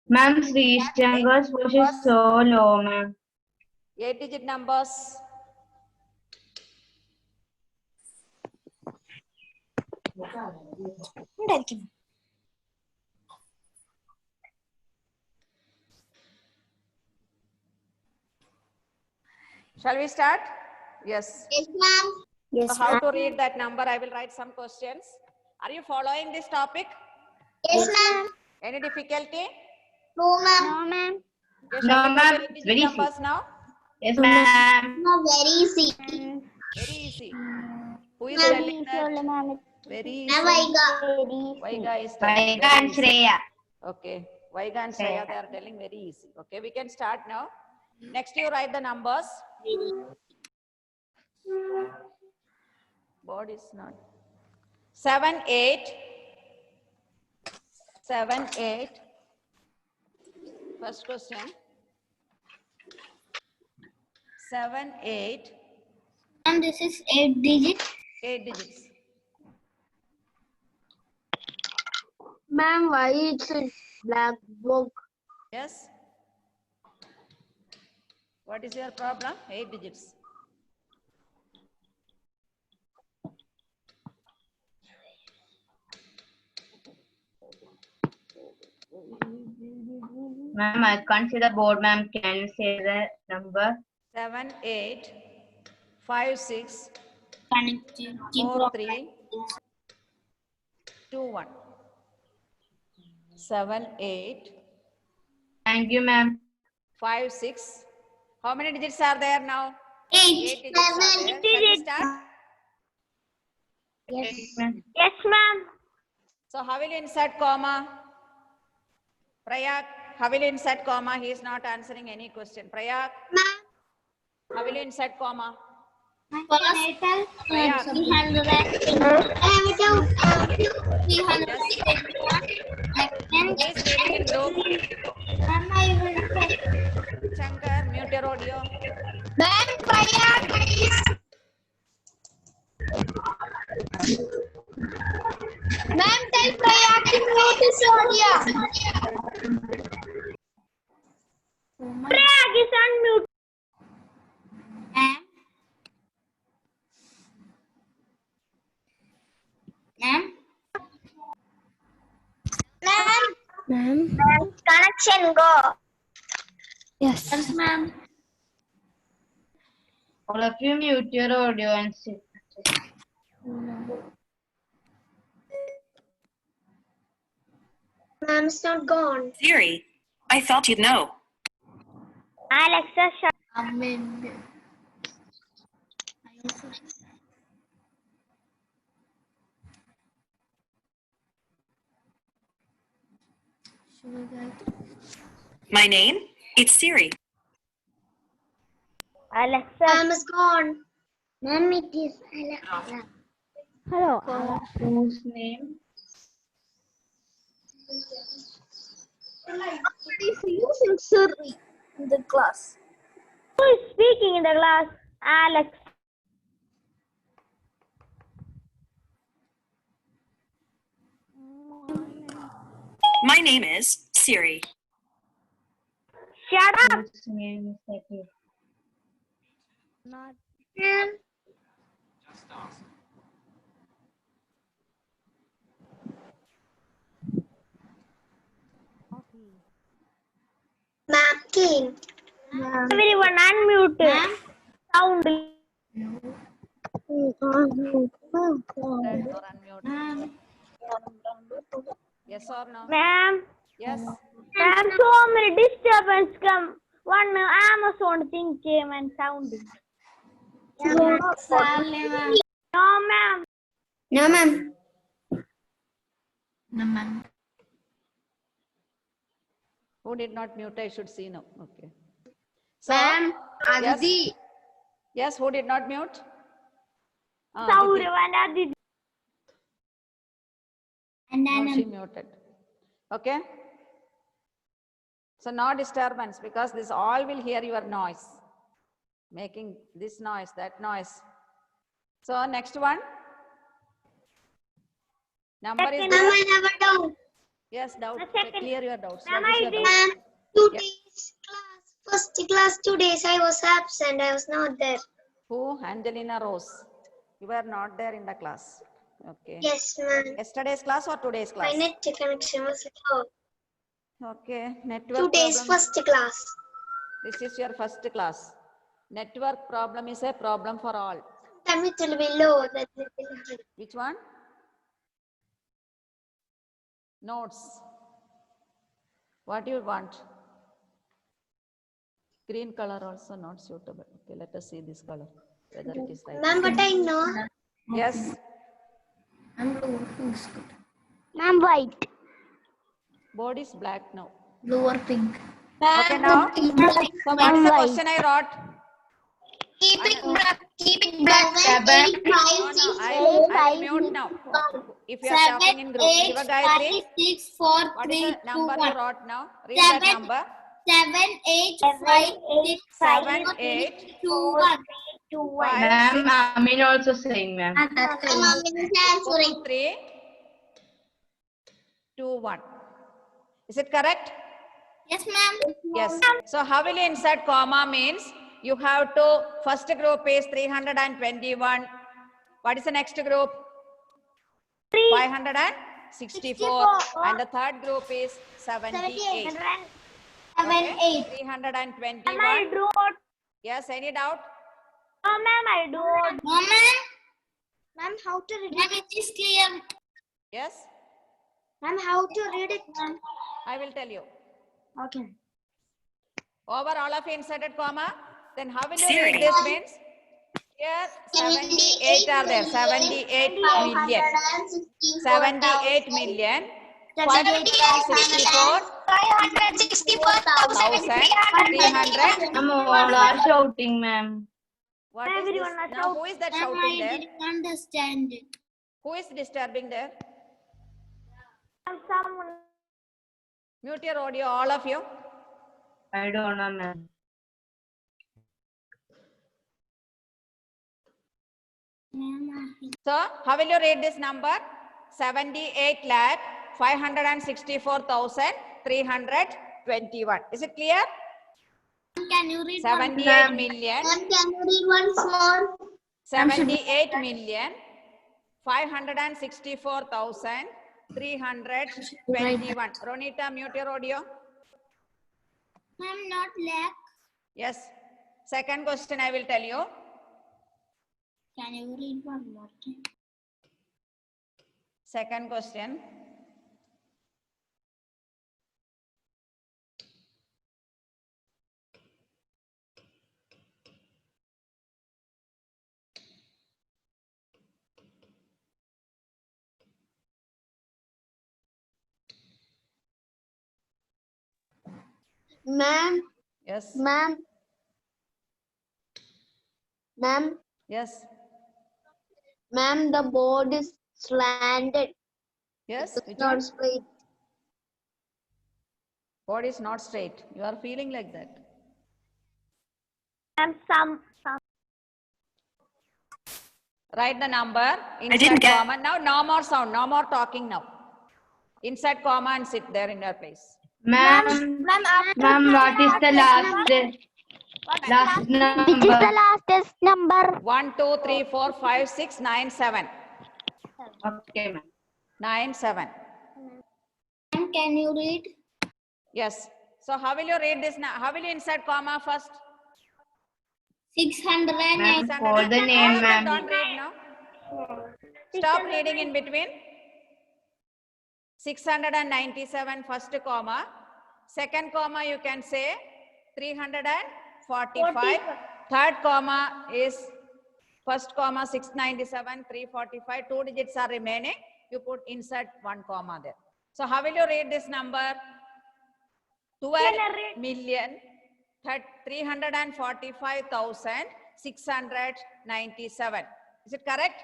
Ma'am, Sri Shankar's voice is so low, ma'am. 8-digit numbers. Shall we start? Yes. Yes, ma'am. So how to read that number? I will write some questions. Are you following this topic? Yes, ma'am. Any difficulty? No, ma'am. No, ma'am. Okay, No, shall we ma'am. take It's 8-digit very easy. numbers now? Yes, ma'am. No, very easy. Very easy. Who is Ma'am. telling that? Ma'am. Very Ma'am, easy. I got. Vaiga is telling Vaiga very and easy. Shreya. Okay. Vaiga and Shreya, they are telling very easy. Okay, we can start now. Next, you write the numbers. Board is not. 7, 8. 7, 8. First question. 7, 8. And this is 8 digit. 8 digits. Ma'am, why it's a black book? Yes. What is your problem? 8 digits. Ma'am, I can't see the board, ma'am. Can you say the number? 7, 8, 5, 6, Connected. 4, 3, 2, 1. 7, 8, Thank you, ma'am. 5, 6. How many digits are there now? 8, 8 digits are there. Shall we start? Yes, ma'am. Yes, ma'am. So how will you insert comma? Prayak, how will you insert comma? He is not answering any question. Prayak, how will you insert comma? First, Prayak. 300. Who is reading in group? Shankar, mute your audio. Ma'am, tell Prayak to mute his audio. Prayak is unmute. Ma'am, connection go. Yes. Yes, ma'am. All of you mute your audio and sit. Ma'am's not gone. Siri, I thought you'd know. Alexa, shut. Amen. My name? It's Siri. Alexa. Ma'am is gone. Ma'am, it is Alexa. Hello. Whose name? Somebody is using Siri in the class. Who is speaking in the class? Alex. My name is Siri. Shut up. Whose name is that? Not. Ma'am. Ma'am, King. Ma'am. Everyone unmute. Sound. Or unmute. Yes or no? Ma'am. Yes. Ma'am, so many disturbance come. One Amazon thing came and sounding. No, ma'am. No, ma'am. No, ma'am. Who did not mute? I should see now. Okay. So, Ma'am, yes. Aditi. Yes, who did not mute? Sound Aditi. and Aditi. And No, she muted. Okay. So no disturbance because this all will hear your noise. Making this noise, that noise. So next one. Number is Ma'am, there. I never do. Yes, doubt. The second- Clear your doubts. Ma'am, What is I your did- doubt? Ma'am, today's class, first class, 2 days I was absent. I was not there. Who? Angelina Rose. You were not there in the class. Okay. Yes, ma'am. Yesterday's class or today's My class? net connection was low. Okay. Network 2 days problem. first class. This is your first class. Network problem is a problem for all. Time it will be low. That will be high. Which one? Notes. What do you want? Green color also not suitable. Okay, let us see this color, whether it is right. Ma'am, but I know. Yes, Ma'am, white. board is black now. Blue or pink? Okay, now. So what is the Ma'am, question I wrote? Keep it black. Keep it black. 7, 8, 5, No, 6, no, 4, I will mute now. If you are talking in group, Shiva Gayatri, 6, 4, what 3, is 2, the number 1. you wrote now? Read that 7, number. 7, 8, 5, 6, 7, 4, 8, 3, 2, 1. 5, ma'am, 6, Amin also saying, ma'am. 4, 3, 2, 1. Is it correct? Yes, ma'am. Yes. So how will you insert comma means you have to, first group is 321. What is the next group? 564. And the third group is 78. 7, Okay. 8. 321. Ma'am, I drew. Yes, any doubt? Oh, ma'am, I drew. No, ma'am. Ma'am, how to read it? Ma'am, it is clear. Yes, Ma'am, how to read it, ma'am? I will tell you. Okay. Over all of you inserted comma. Then how will you Siri. read this means? Here 78 are there. 78 million. 78 million. 564,300. 564,300. Ma'am, all are shouting, ma'am. What is this? Everyone are Now who is that shouting there? Understand it. Who is disturbing there? Someone. Mute your audio, all of you. I don't know, ma'am. So how will you read this number? 78 lakh 564,321. Is it clear? Can you read 78 million. Ma'am, can you read once more? 78 million 564,321. Ronita, mute your audio. Ma'am, not lakh. Yes. Second question I will tell you. Can you read one more time? Second question. Ma'am, Yes. ma'am, ma'am, Yes. ma'am, the board is slanted. Yes. It's Which not one? straight. Board is not straight. You are feeling like that. And some. Write the number. didn't Insert get- comma. Now no more sound. No more talking now. Insert comma and sit there in your place. Ma'am, Ma'am, after ma'am, what is the last Which is number? the lastest number? 1, 2, 3, 4, 5, 6, 9, 7. Okay, ma'am. 9, 7. can you read? Yes. So how will you read this now? How will you insert comma first? 608. Ma'am, 600. for the All name, of you ma'am. don't read now. Stop reading in between. 697 first comma. Second comma you can say 345. Third comma is first comma 697, 345. 2 digits are remaining. You put insert 1 comma there. So how will you read this number? 12,345,697. Is it correct?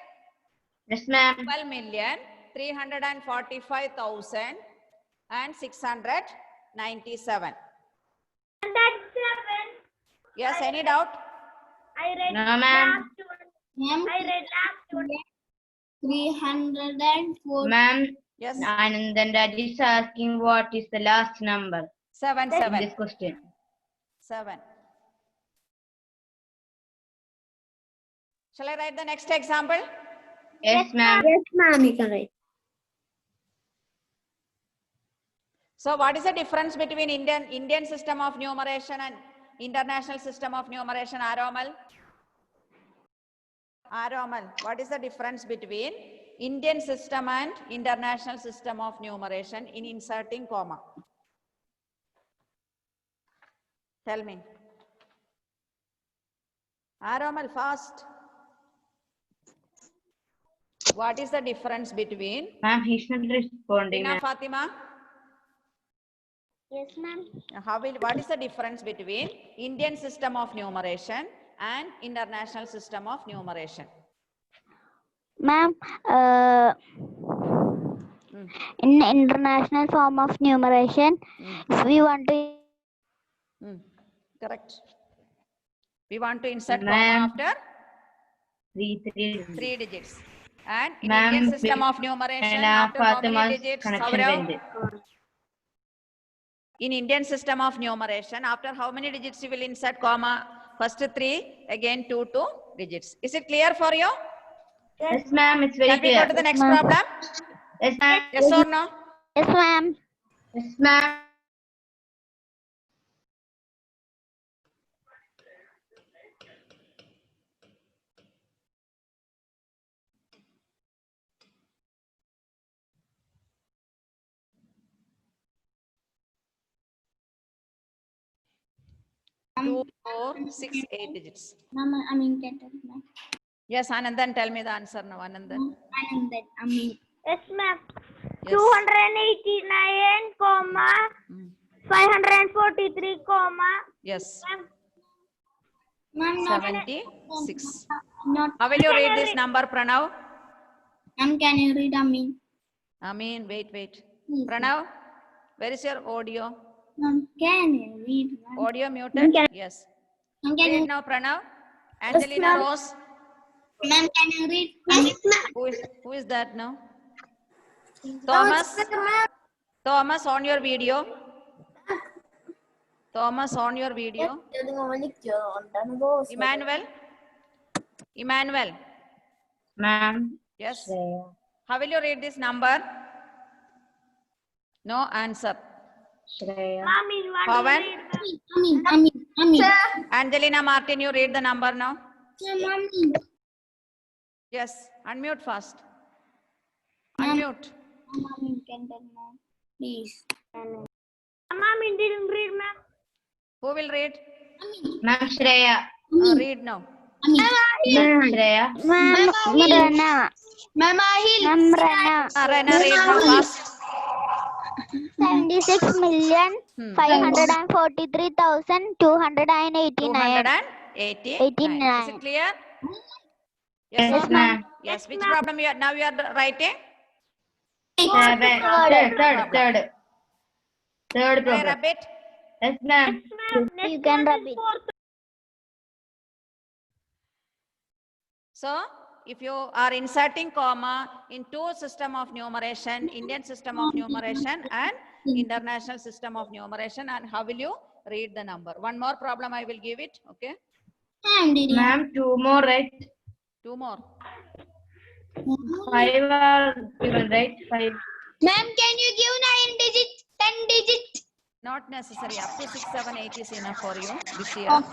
Yes, ma'am. 12,345,697. And that's 7. Yes, any doubt? I read No, ma'am. last one. I read last one. 304. Ma'am, Yes. And then Dad is asking what is the last number 7, in 7. this question. 7. Shall I write the next example? Yes, ma'am. Yes, ma'am, you can write. So what is the difference between Indian system of numeration and international system of numeration, Aromal? Aromal, what is the difference between Indian system and international system of numeration in inserting comma? Tell me. Aromal, fast. What is the difference between? Ma'am, he's not responding. Tina Ma'am. Fatima, Yes, ma'am. what is the difference between Indian system of numeration and international system of numeration? Ma'am, in international form of numeration, if we want to Correct. We want to insert comma Ma'am. after Three. 3 digits. And in Ma'am, Indian system of numeration, And after how Fatima's many digits? connection Saurav? went. In Indian system of numeration, after how many digits you will insert comma? First 3, again 2 digits. Is it clear for you? Yes, ma'am, it's very Can we clear. go to the next ma'am. problem? Yes, ma'am. Yes or no? yes, ma'am. Yes, ma'am. Two, 4, 6, 8 digits. Ma'am, I mean, can tell ma'am. Yes, Anandan, tell me the answer now, Anandan. I mean, Yes, ma'am. Yes. 289, comma, 543, comma, Yes, ma'am, not, 76. not, How will you read this number, Pranav? ma'am, can you read? I mean, Wait. Please. Pranav, where is your audio? ma'am, can you read? Ma'am? Audio muted? Yes. Ma'am, can Read you, now, Pranav. Angelina Rose. ma'am, can you read? Who is that now? Thomas. Thomas, on your video. Thomas, on your video. Emmanuel. Ma'am. Yes. Shreya. How will you read this number? No answer. Shreya. ma'am is want Pawan. I mean, Angelina Martin, you read the number now. ma'am, Yes. Unmute first. Unmute. ma'am, can tell ma'am, please. Ma'am, it didn't read, ma'am. Who will read? Ma'am, Shreya. Read now. Ma'am, Shreya. Ma'am, Rana. Ma'am, Ma'am, Rana. Rena, read now fast. 76 million 543,289. 289. Is it clear? Yes, Yes, or no? ma'am. Yes. Which problem you are now writing? Third Can I problem. rub it? Yes, ma'am. You can rub it. So, if you are inserting comma in two system of numeration, Indian system of numeration and international system of numeration, and how will you read the number? One more problem I will give it, okay? Ma'am, two more, right? Two more. 5 are given, right? 5. Ma'am, can you give 9 digits, 10 digits? Not necessary. Up to 6, 7, 8 is enough for you this year. Ma'am,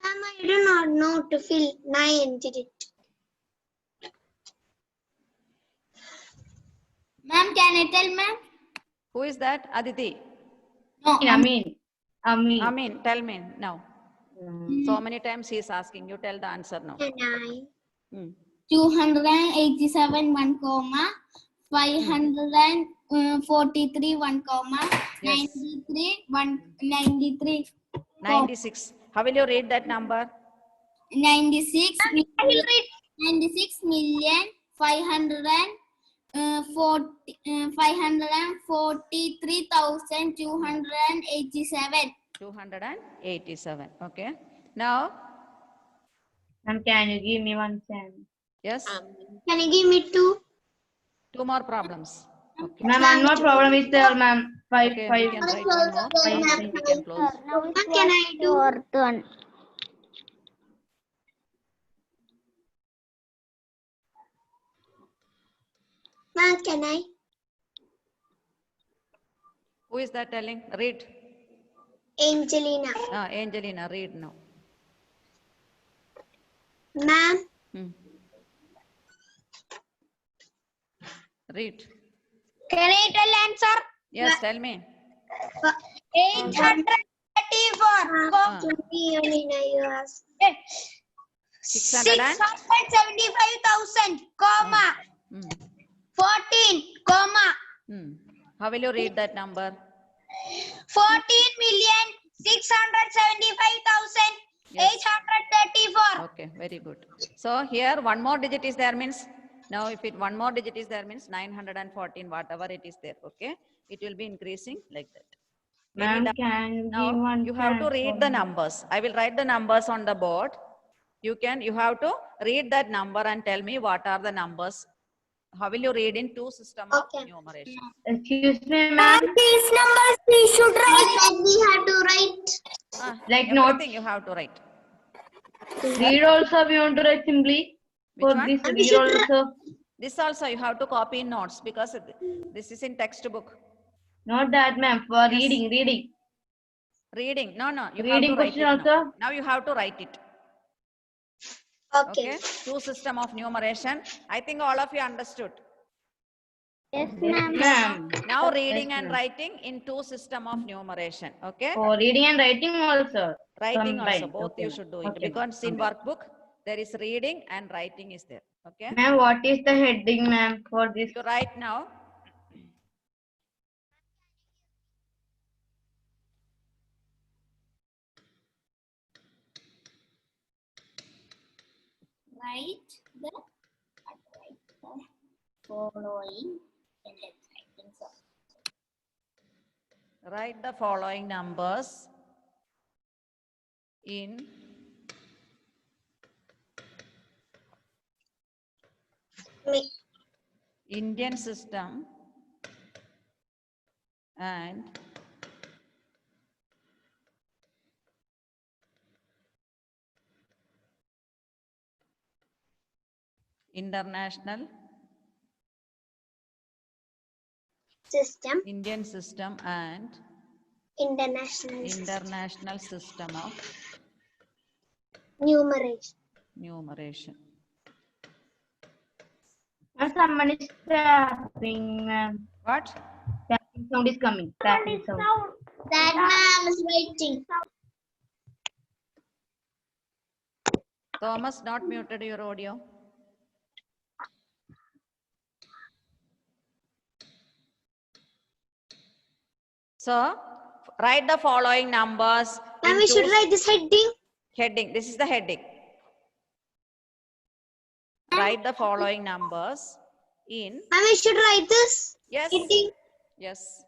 I do not know to fill 9 digits. Ma'am, can I tell ma'am? Who is that? Aditi. No, Amin. Amin, tell me now. So many times he is asking. You tell the answer now. 287 1 comma 543 1 comma Yes. 93 96. How will you read that number? 96 million 543,287. 287. Okay. Now, Ma'am, can you give me one chance? yes. Can you give me 2? Two more problems. Okay. Ma'am, one more problem is there, ma'am. Five, Okay, we five. can write one more. Then we can close. Now it's What can I do? your turn. Ma'am, can I? Who is that telling? Read. Angelina. Angelina, read now. Ma'am, Hmm. Read. can I tell answer? Yes, tell me. 834. Ah. 600 and? 675,000, comma, Hmm. 14, comma, Hmm. How will you read that number? 14,675,834. Okay, very good. So here one more digit is there means, now if it one more digit is there means 914, whatever it is there, okay? It will be increasing like that. Any Ma'am, doubt? can you give Now one you have to chance read for the me? numbers. I will write the numbers on the board. You have to read that number and tell me what are the numbers. How will you read in two system of Okay. numeration? Excuse me, ma'am. These numbers we should write. We have to write. Like Everything you have to write. Read also we want to write simply. Which For one? this read also. This also you have to copy in notes because this is in textbook. Not that, ma'am. For reading. Reading. No, you Reading have to write question it now. also? Now you have to write it. Okay. Okay. Two system of numeration. I think all of you understood. Yes, Yes, ma'am. ma'am. Now reading Yes, and ma'am. writing in two system of numeration. Okay. For reading and writing also. Writing also Combined. both Okay, you ma'am. should do it Okay, because in okay. workbook there is reading and writing is there. Okay. Ma'am, what is the heading, ma'am, for this? You write now. Write the following sentence. Write the following numbers in Indian system and international System, Indian system and international system of numeration. Ma'am, someone is tapping, ma'am. What? Tapping sound is coming. Tapping sound. That ma'am is waiting. Thomas, not muted your audio. So write the following numbers. Ma'am, we should write this heading. Heading. This is the heading. Write the following numbers in. Ma'am, we should write this Yes. heading. Yes.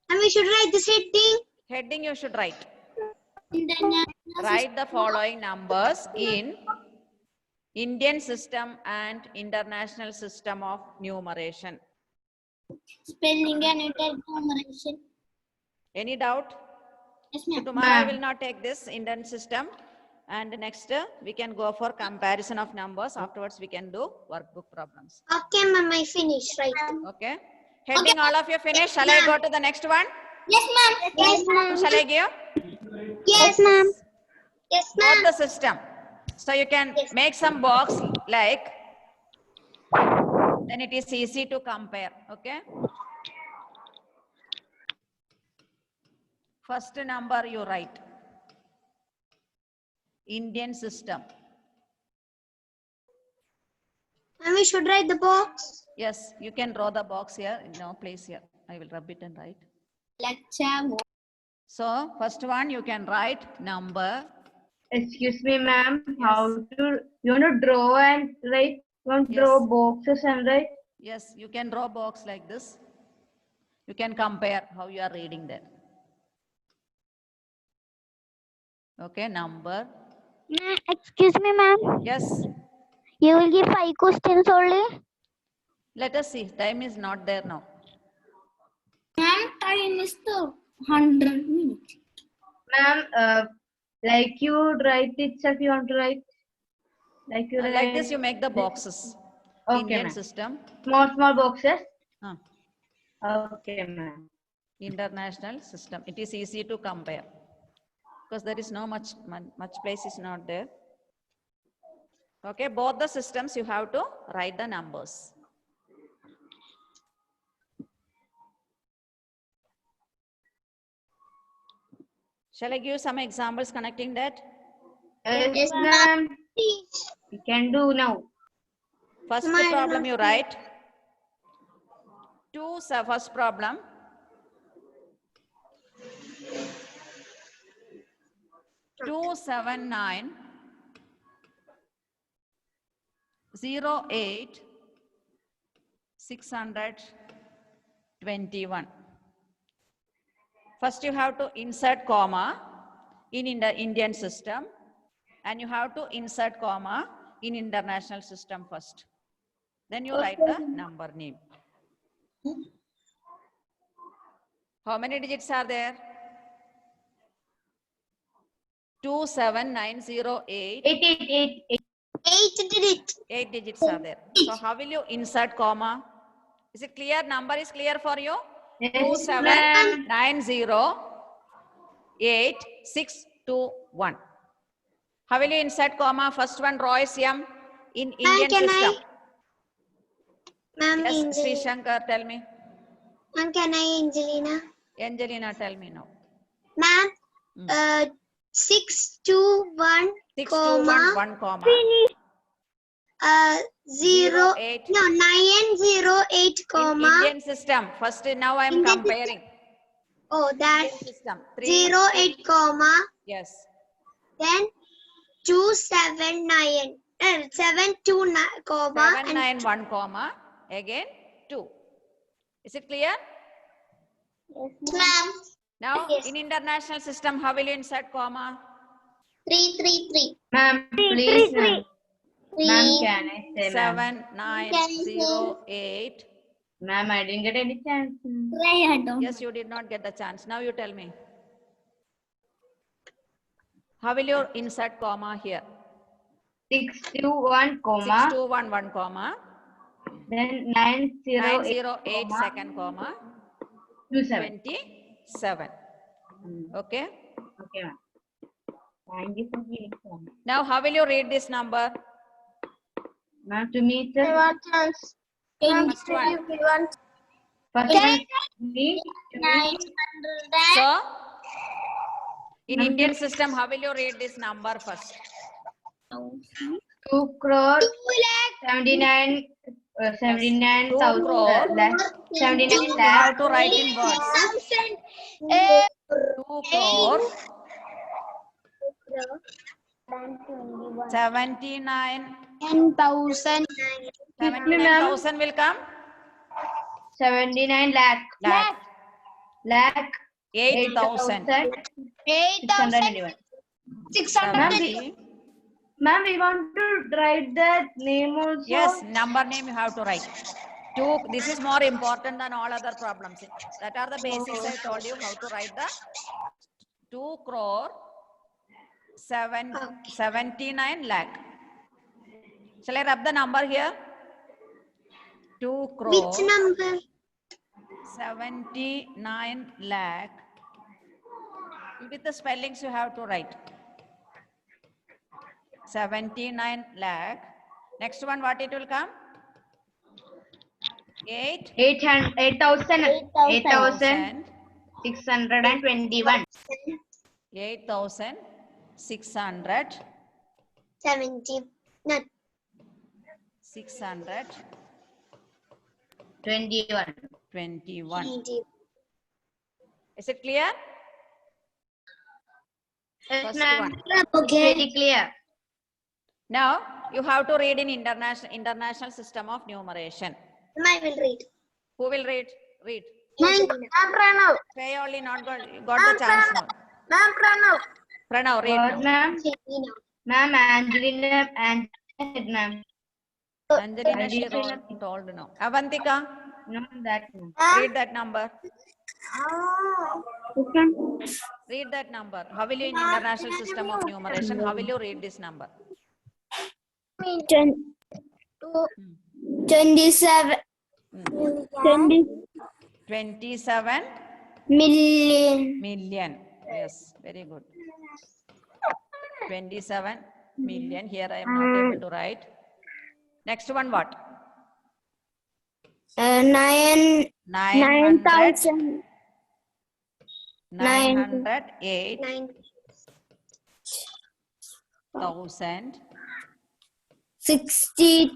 Ma'am, we should write this heading. Heading you should write. International Write the following numbers in Indian system and international system of numeration. spelling and numeration. Any doubt? Yes, So ma'am. tomorrow I Ma'am. will not take this Indian system, and next we can go for comparison of numbers. Afterwards we can do workbook problems. Okay, ma'am, I finished writing. Okay. Heading all of you finish. Shall I go to the next one? Yes, ma'am. Yes, ma'am. Shall I give? Yes, ma'am. Yes, Both ma'am. the system. So you can make some box like, then it is easy to compare. Okay. First number you write. Indian system. And we should write the box. Yes, you can draw the box here. No place here. I will rub it and write. Lecture. So first one you can write number. Excuse me, ma'am. How to, you want to draw and write? You want to Yes. draw boxes and write? Yes, you can draw box like this. You can compare how you are reading there. Okay, number. Excuse me, ma'am. Yes, You will give 5 questions only. Let us see. Time is not there now. Ma'am, time is the 100 minutes. Ma'am, like you write itself, you want to write? Like you Like write this, you make the boxes. Okay, Indian ma'am. system, small boxes? Okay, ma'am. international system. It is easy to compare because there is no much place is not there. Okay, both the systems you have to write the numbers. Shall I give some examples connecting that? Yes, ma'am. You can do now. First problem you write. First problem. 279 08 621. First you have to insert comma in the Indian system, and you have to insert comma in international system first. Then you write the number name. How many digits are there? 27908. 8 digits. 8 digits are there. So how will you insert comma? Is it clear? Number is clear for you? Yes, ma'am. 2790861. How will you insert comma? First one, raw is M in Indian can system. Ma'am, Yes, Sri Shankar, tell me. Ma'am, can I, Angelina? Angelina, tell me now. Ma'am, 621, 6211 comma. 0, 08. no, 908, In comma. Indian system. First, now I am Indian comparing. Oh, that Indian system. 08, comma. Yes. Then 279, 729, comma. 791 comma. Again 2. Is it clear? Ma'am, Now Yes. in international system, how will you insert comma? 333. Ma'am, please, ma'am. Ma'am, can I say, ma'am? 7908. Ma'am, I didn't get any chance. Yes, you did not get the chance. Now you tell me. How will you insert comma here? 621, comma. 6211 comma. Then 908, 908 second comma. 27. 27. Okay. Okay, ma'am. Thank you for giving, ma'am. Now how will you read this number? Ma'am, to me, sir. Chance. First one. First one, me, to me. So in Indian system, how will you read this number first? 2 crore 79 79,000 crore. 79 You lakh. have to write in words. 2 crore 79. 10,000. 79,000 will come? 79 lakh. Lakh 8,000. 621. 70. Ma'am, we want to write the name also. Yes, number name you have to write. This is more important than all other problems. That are the basics I told you how to write the 2 crore 79 lakh. Shall I rub the number here? 2 crore Which number? 79 lakh. With the spellings you have to write. 79 lakh. Next one, what it will come? 8,000 8,621. 8,600. 70. Not 621. 20. Is it clear? Yes, First ma'am. one. It's very clear. Now you have to read in international system of numeration. I will read. Who will read? Read. Ma'am, Pranav. Say only not got the chance now. Ma'am, Pranav. Pranav, read What, now. ma'am? Ma'am, Angelina, ma'am. Angelina, I she didn't say nothing. told no. Avantika, Not that one. read that number. Read that number. How will you in International System of Numeration? How will you read this number? 27 27 million. million. Yes, very good. 27 million. Here I am not able to write. Next one what? 900, 9,000. 908 thousand 60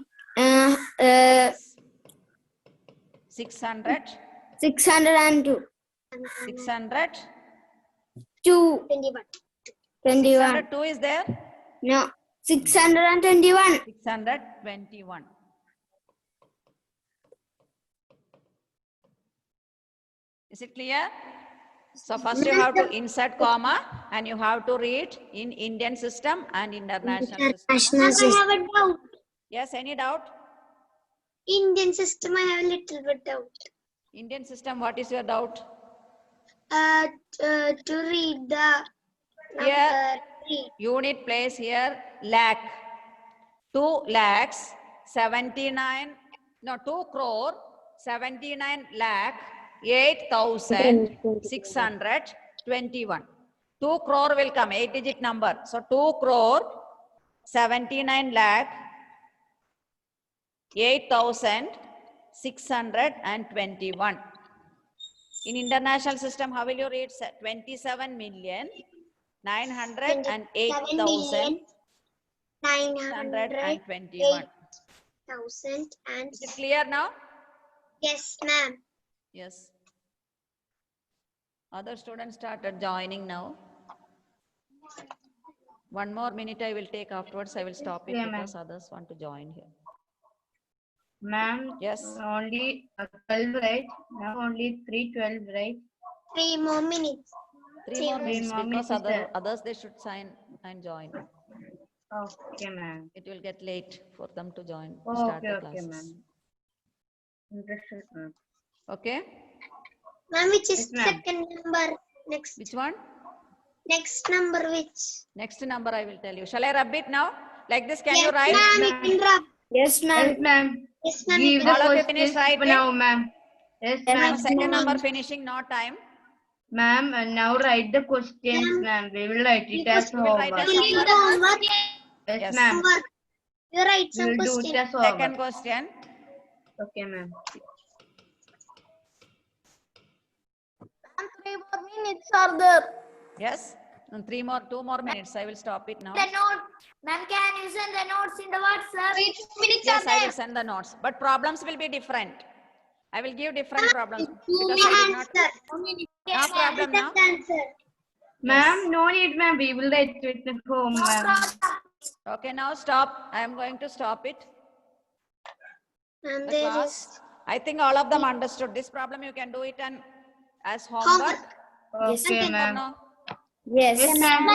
600 602 600 21 602 is there? no 621 621. Is it clear? So first you have to insert comma and you have to read in Indian system and international system. I have a doubt. Yes, any doubt? Indian system, I have a little bit doubt. Indian system, what is your doubt? To read the Here, three. unit place here, lakh. 2 lakhs, 79, no, 2 crore, 79 lakh, 8,621. 2 crore will come, 8-digit number. So 2 crore, 79 lakh, 8,621. In international system, how will you read? 27 million, 908,621. 908,000 and Is it clear now? yes, ma'am. Yes. Other students started joining now. 1 more minute I will take afterwards. I will stop it Yeah, ma'am. because others want to join here. Ma'am, Yes. only 12, right? Now only 3:12, right? 3 more minutes. 3 more minutes more because minutes, sir. others they should sign and join. Okay, ma'am. It will get late for them to join. Oh, Start okay, the okay, classes. ma'am. Interested, ma'am. Okay. Ma'am, which is Yes, ma'am. second number? Which one? Next number which? Next number I will tell you. Shall I rub it now? Like this, can you Yes, write? ma'am, you can rub. Yes, Yes, ma'am. Yes, ma'am. Give the All of you finish questions writing? now, ma'am. Yes, Yes, ma'am. Second number finishing, no time. Ma'am, and now write the questions, ma'am. We will write it as You will write homework. as You leave the homework. Yes, Yes. ma'am. Homework. You write We some will do it questions. as Second homework. question. Okay, ma'am. 3 more minutes are there. Yes. And 2 more minutes. I will stop it now. The note. Ma'am, can you send the notes in the WhatsApp? 3 minutes Yes, I will send the notes. But problems will be different. I will give different problems. Because I did not. No problem now. Ma'am, no need, ma'am. We will write it at home, ma'am. Okay, now stop. I am going to stop it. Ma'am, The there class. is. I think all of them understood this problem. You can do it as homework. Okay, Or ma'am. no? Yes, ma'am.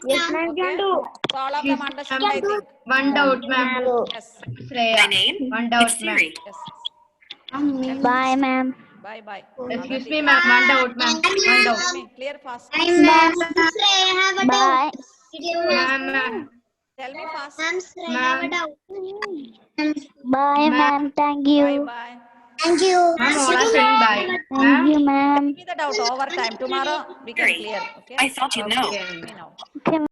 Yes, ma'am. Okay. So all of them understood, I think. One doubt, ma'am. Yes. My Shreya. name One is doubt, ma'am. Siri. Yes. Bye, ma'am. Bye bye. Excuse me, ma'am. One doubt, ma'am. One doubt. Clear fast. I'm ma'am. I have a Bye. doubt. Did you ask? Ma'am, Tell me fast. Ma'am, I have a Ma'am. doubt. Bye, ma'am. Thank Bye you. bye. Thank you. ma'am, all are saying bye. Thank Ma'am. you, ma'am. Give me the doubt over time. Tomorrow we can Siri. clear. Okay. I thought you'd know. Okay. Give me now. Okay,